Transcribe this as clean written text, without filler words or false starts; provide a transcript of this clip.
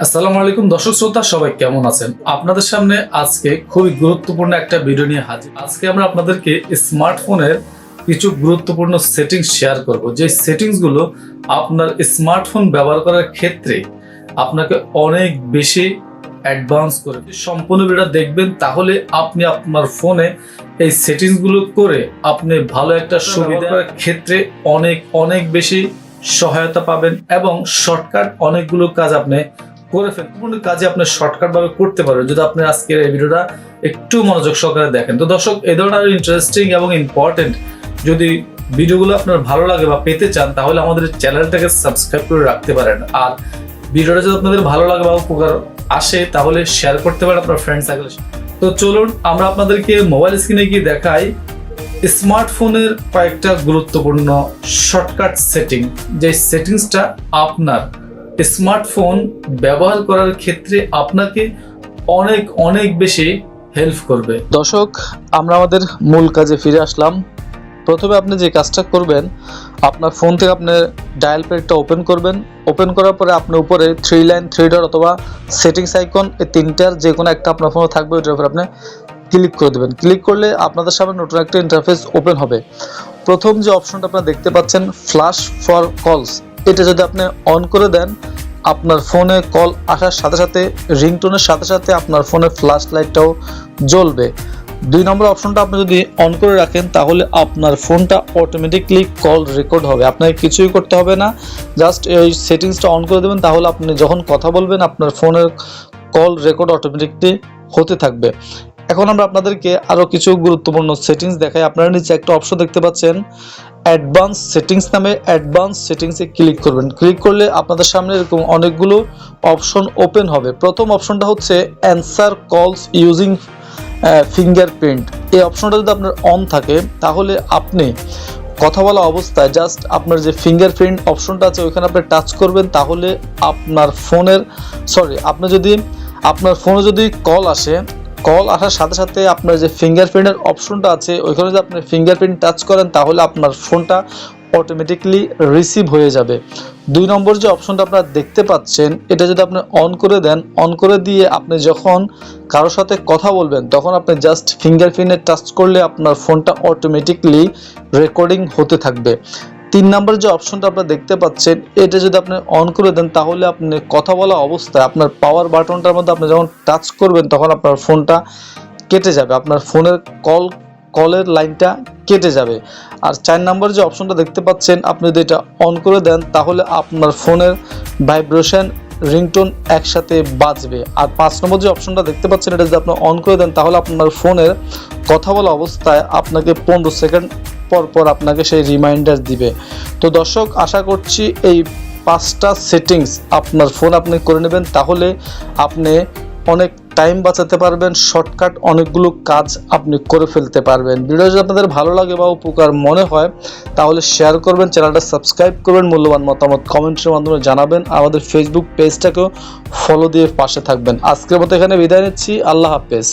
আসসালামু আলাইকুম দর্শক শ্রোতা, সবাই কেমন আছেন? আপনাদের সামনে আজকে খুবই গুরুত্বপূর্ণ একটা ভিডিও নিয়ে হাজির। আজকে আমরা আপনাদেরকে স্মার্টফোনের কিছু গুরুত্বপূর্ণ সেটিংস শেয়ার করব, যে সেটিংসগুলো আপনার স্মার্টফোন ব্যবহার করার ক্ষেত্রে আপনাকে অনেক বেশি অ্যাডভান্স করে। সম্পূর্ণ ভিডিওটা দেখবেন, তাহলে আপনি আপনার ফোনে এই সেটিংসগুলো করে আপনি ভালো একটা সুবিধার ক্ষেত্রে অনেক অনেক বেশি সহায়তা পাবেন এবং শর্টকাট অনেকগুলো কাজ আপনি করে ফেলবেন। কাজে আপনি শর্টকাট ভাবে করতে পারবেন যদি আপনি আজকের এই ভিডিওটা একটু মনোযোগ সহকারে দেখেন। তো দর্শক, এই ধরনের ইন্টারেস্টিং এবং ইম্পর্টেন্ট যদি ভিডিওগুলো আপনার ভালো লাগে বা পেতে চান, তাহলে আমাদের চ্যানেলটাকে সাবস্ক্রাইব করে রাখতে পারেন। আর ভিডিওটা যদি আপনাদের ভালো লাগে বা উপকার আসে, তাহলে শেয়ার করতে পারেন আপনার ফ্রেন্ড সার্কেলের সাথে। তো চলুন আমরা আপনাদেরকে মোবাইল স্ক্রিনে গিয়ে দেখাই স্মার্টফোনের কয়েকটা গুরুত্বপূর্ণ শর্টকাট সেটিং, যে সেটিংসটা আপনার স্মার্টফোন ব্যবহার করার ক্ষেত্রে আপনাকে অনেক অনেক বেশি হেল্প করবে। দর্শক, আমরা আমাদের মূল কাজে ফিরে আসলাম। প্রথমে আপনি যে কাজটা করবেন, আপনার ফোন থেকে আপনি ডায়াল প্যাডটা ওপেন করবেন। ওপেন করার পরে আপনি উপরে থ্রি লাইন, থ্রি ডট অথবা সেটিংস আইকন, এই তিনটার যে কোনো একটা আপনার ফোনে থাকবে, ওইটার উপর আপনি ক্লিক করে দেবেন। ক্লিক করলে আপনাদের সামনে নতুন একটা ইন্টারফেস ওপেন হবে। প্রথম যে অপশনটা আপনারা দেখতে পাচ্ছেন, ফ্ল্যাশ ফর কলস, এটা যদি আপনি অন করে দেন, আপনার ফোনে কল আসার সাথে সাথে রিংটোনের সাথে সাথে আপনার ফোনের ফ্ল্যাশ লাইটটাও জ্বলবে। 2 নম্বর অপশনটা আপনি যদি অন করে রাখেন, তাহলে আপনার ফোনটা অটোমেটিকলি কল রেকর্ড হবে। আপনাকে কিছুই করতে হবে না, জাস্ট এই সেটিংসটা অন করে দেবেন, তাহলে আপনি যখন কথা বলবেন আপনার ফোনের কল রেকর্ড অটোমেটিকলি হতে থাকবে। এখন আমরা আপনাদেরকে আরও কিছু গুরুত্বপূর্ণ সেটিংস দেখাই। আপনারা নিচে একটা অপশন দেখতে পাচ্ছেন, অ্যাডভান্স সেটিংস নামে। অ্যাডভান্স সেটিংসে ক্লিক করবেন। ক্লিক করলে আপনাদের সামনে এরকম অনেকগুলো অপশন ওপেন হবে। প্রথম অপশনটা হচ্ছে অ্যান্সার কলস ইউজিং ফিঙ্গারপ্রিন্ট। এই অপশনটা যদি আপনার অন থাকে, তাহলে আপনি কথা বলা অবস্থায় জাস্ট আপনার যে ফিঙ্গারপ্রিন্ট অপশনটা আছে ওইখানে আপনি টাচ করবেন, তাহলে আপনার আপনার ফোনে যদি কল আসে, কল আসার সাথে সাথে আপনার যে ফিঙ্গারপ্রিন্টের অপশনটা আছে ওইখানে যদি আপনি ফিঙ্গারপ্রিন্ট টাচ করেন, তাহলে আপনার ফোনটা অটোমেটিকলি রিসিভ হয়ে যাবে। 2 নম্বর যে অপশনটা আপনারা দেখতে পাচ্ছেন, এটা যদি আপনি অন করে দেন, অন করে দিয়ে আপনি যখন কারোর সাথে কথা বলবেন, তখন আপনি জাস্ট ফিঙ্গারপ্রিন্টে টাচ করলে আপনার ফোনটা অটোমেটিকলি রেকর্ডিং হতে থাকবে। 3 নম্বর যে অপশনটা আপনারা দেখতে পাচ্ছেন, এটা যদি আপনি অন করে দেন, তাহলে আপনি কথা বলা অবস্থায় আপনার পাওয়ার বাটনটার মধ্যে আপনি যখন টাচ করবেন, তখন আপনার ফোনটা কেটে যাবে, আপনার ফোনের কলের লাইনটা কেটে যাবে। আর 4 নম্বর যে অপশনটা দেখতে পাচ্ছেন, আপনি যদি এটা অন করে দেন, তাহলে আপনার ফোনের ভাইব্রেশন, রিংটোন একসাথে বাজবে। আর 5 নম্বর যে অপশনটা দেখতে পাচ্ছেন, এটা যদি আপনি অন করে দেন, তাহলে আপনার ফোনের কথা বলা অবস্থায় আপনাকে 15 সেকেন্ড পর আপনাকে সেই রিমাইন্ডার দিবে। তো দর্শক, আশা করছি এই 5টা সেটিংস আপনার ফোন আপনি করে নেবেন, তাহলে আপনি অনেক টাইম বাঁচাতে পারবেন, শর্টকাট অনেকগুলো কাজ আপনি করে ফেলতে পারবেন। ভিডিও যদি আপনাদের ভালো লাগে বা উপকার মনে হয়, তাহলে শেয়ার করবেন, চ্যানেলটা সাবস্ক্রাইব করবেন, মূল্যবান মতামত কমেন্টের মাধ্যমে জানাবেন, আমাদের ফেসবুক পেজটাকেও ফলো দিয়ে পাশে থাকবেন। আজকের মতো এখানে বিদায় নিচ্ছি। আল্লাহ হাফেজ।